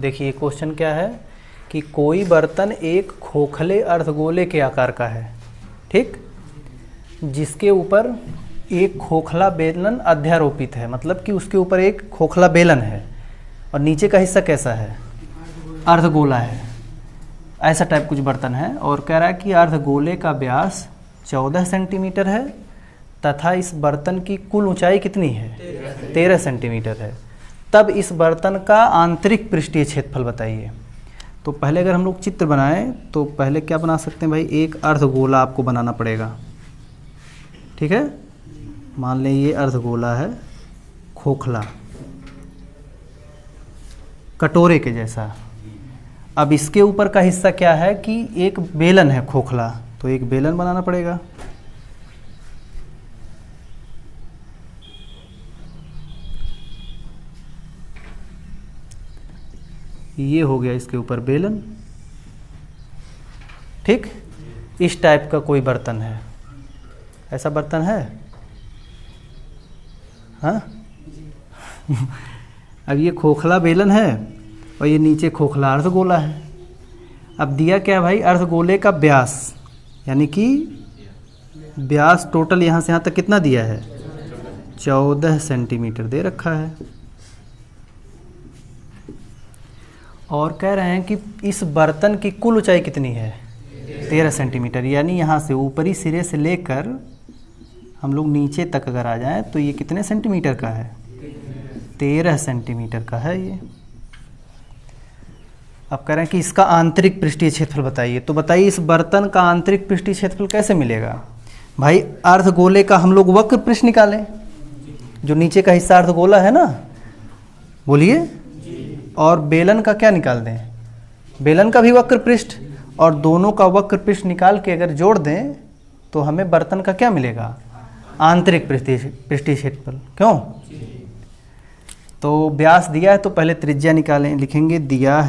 देखिए क्वेश्चन क्या है कि कोई बर्तन एक खोखले अर्धगोले के आकार का है, ठीक, जिसके ऊपर एक खोखला बेलन अध्यारोपित है, मतलब कि उसके ऊपर एक खोखला बेलन है और नीचे का हिस्सा कैसा है, अर्धगोला है। ऐसा टाइप कुछ बर्तन है और कह रहा है कि अर्धगोले का व्यास 14 सेंटीमीटर है तथा इस बर्तन की कुल ऊंचाई कितनी है, 13 सेंटीमीटर है। तब इस बर्तन का आंतरिक पृष्ठीय क्षेत्रफल बताइए। तो पहले अगर हम लोग चित्र बनाएं तो पहले क्या बना सकते हैं भाई, एक अर्धगोला आपको बनाना पड़ेगा, ठीक है। मान लें ये अर्धगोला है, खोखला, कटोरे के जैसा। अब इसके ऊपर का हिस्सा क्या है कि एक बेलन है खोखला, तो एक बेलन बनाना पड़ेगा। ये हो गया इसके ऊपर बेलन, ठीक। इस टाइप का कोई बर्तन है, ऐसा बर्तन है, हाँ। अब ये खोखला बेलन है और ये नीचे खोखला अर्धगोला है। अब दिया क्या भाई, अर्धगोले का व्यास, यानी कि व्यास टोटल यहाँ से यहाँ तक कितना दिया है, 14 सेंटीमीटर दे रखा है। और कह रहे हैं कि इस बर्तन की कुल ऊंचाई कितनी है, 13 सेंटीमीटर, यानी यहाँ से ऊपरी सिरे से लेकर हम लोग नीचे तक अगर आ जाएं तो ये कितने सेंटीमीटर का है, 13 सेंटीमीटर का है ये। अब कह रहे हैं कि इसका आंतरिक पृष्ठीय क्षेत्रफल बताइए। तो बताइए इस बर्तन का आंतरिक पृष्ठीय क्षेत्रफल कैसे मिलेगा भाई। अर्धगोले का हम लोग वक्र पृष्ठ निकालें, जो नीचे का हिस्सा अर्धगोला है ना, बोलिए। और बेलन का क्या निकाल दें, बेलन का भी वक्र पृष्ठ, और दोनों का वक्र पृष्ठ निकाल के अगर जोड़ दें तो हमें बर्तन का क्या मिलेगा, आंतरिक पृष्ठीय क्षेत्रफल। क्यों, तो व्यास दिया है तो पहले त्रिज्या निकालें। लिखेंगे दिया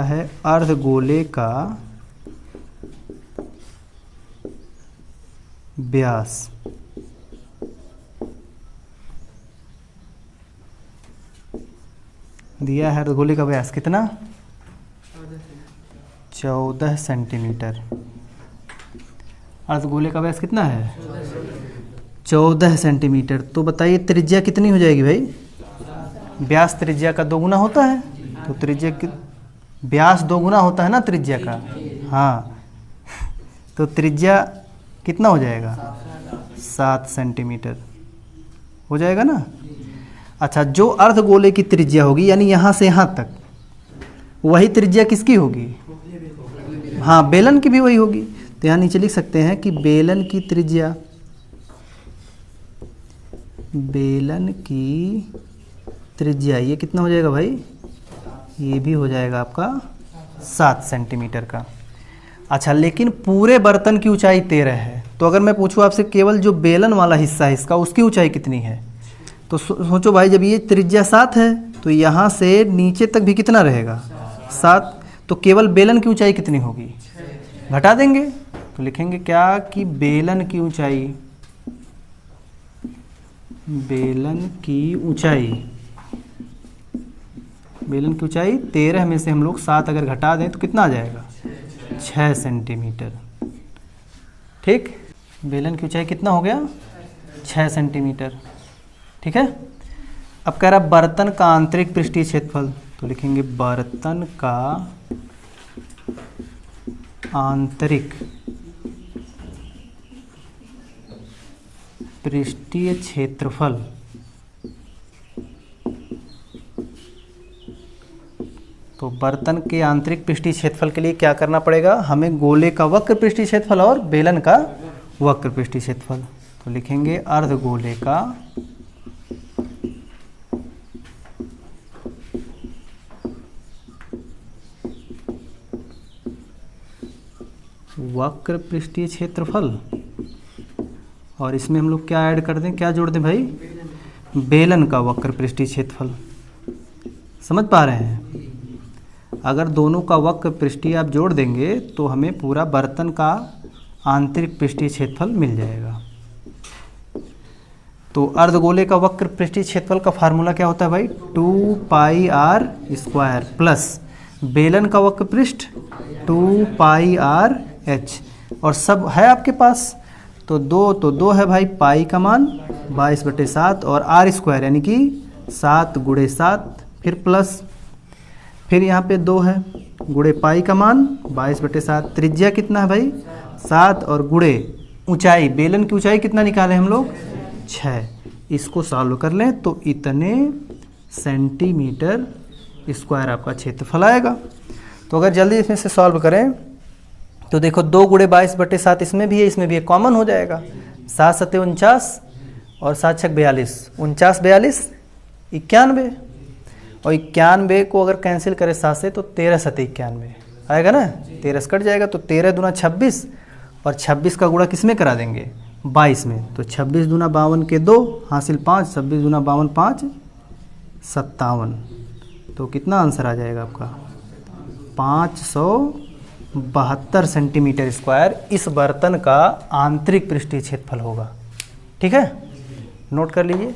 है अर्धगोले का व्यास, दिया है अर्धगोले का व्यास कितना, 14 सेंटीमीटर। अर्धगोले का व्यास कितना है, 14 सेंटीमीटर। तो बताइए त्रिज्या कितनी हो जाएगी भाई, व्यास त्रिज्या का 2 गुना होता है, तो त्रिज्या व्यास 2 गुना होता है ना त्रिज्या का, हाँ। तो त्रिज्या कितना हो जाएगा, 7 सेंटीमीटर हो जाएगा ना। अच्छा, जो अर्धगोले की त्रिज्या होगी यानी यहाँ से यहाँ तक, वही त्रिज्या किसकी होगी, हाँ, बेलन की भी वही होगी। तो यहाँ नीचे लिख सकते हैं कि बेलन की त्रिज्या ये कितना हो जाएगा भाई, ये भी हो जाएगा आपका 7 सेंटीमीटर का। अच्छा, लेकिन पूरे बर्तन की ऊंचाई 13 है, तो अगर मैं पूछूं आपसे केवल जो बेलन वाला हिस्सा है इसका, उसकी ऊंचाई कितनी है, तो सोचो भाई, जब ये त्रिज्या 7 है तो यहाँ से नीचे तक भी कितना रहेगा, 7। तो केवल बेलन की ऊंचाई कितनी होगी, घटा देंगे। तो लिखेंगे क्या कि बेलन की ऊंचाई 13 में से हम लोग 7 अगर घटा दें तो कितना आ जाएगा, 6 सेंटीमीटर, ठीक। बेलन की ऊंचाई कितना हो गया, 6 सेंटीमीटर, ठीक है। अब कह रहा बर्तन का आंतरिक पृष्ठीय क्षेत्रफल, तो लिखेंगे बर्तन का आंतरिक पृष्ठीय क्षेत्रफल। तो बर्तन के आंतरिक पृष्ठीय क्षेत्रफल के लिए क्या करना पड़ेगा, हमें गोले का वक्र पृष्ठीय क्षेत्रफल और बेलन का वक्र पृष्ठीय क्षेत्रफल। तो लिखेंगे अर्धगोले का वक्र पृष्ठीय क्षेत्रफल, और इसमें हम लोग क्या ऐड कर दें, क्या जोड़ दें भाई, बेलन का वक्र पृष्ठीय क्षेत्रफल। समझ पा रहे हैं, अगर दोनों का वक्र पृष्ठीय आप जोड़ देंगे तो हमें पूरा बर्तन का आंतरिक पृष्ठीय क्षेत्रफल मिल जाएगा। तो अर्धगोले का वक्र पृष्ठीय क्षेत्रफल का फार्मूला क्या होता है भाई, 2 पाई आर स्क्वायर प्लस बेलन का वक्र पृष्ठ 2 पाई आर एच, और सब है आपके पास। तो दो है भाई, पाई का मान 22/7 और आर स्क्वायर यानी कि 7 × 7, फिर प्लस, फिर यहाँ पे 2 है गुणे पाई का मान 22/7, त्रिज्या कितना है भाई 7, और गुणे ऊंचाई, बेलन की ऊंचाई कितना निकाले हम लोग 6। इसको सॉल्व कर लें तो इतने सेंटीमीटर स्क्वायर आपका क्षेत्रफल आएगा। तो अगर जल्दी इसमें से सॉल्व करें तो देखो 2 × 22/7 इसमें भी है, इसमें भी है, कॉमन हो जाएगा। 7 × 7 = 49 और 7 × 6 = 42, 49 42 91, और 91 को अगर कैंसिल करें 7 से तो 13 × 7 = 91 आएगा ना, 13 से कट जाएगा। तो 13 दूना 26 और 26 का गुणा किस में करा देंगे 22 में, तो 26 दूना 52 के 2 हासिल 5, 26 दूना 52 5 57। तो कितना आंसर आ जाएगा आपका 572 सेंटीमीटर स्क्वायर इस बर्तन का आंतरिक पृष्ठीय क्षेत्रफल होगा। ठीक है, नोट कर लीजिए।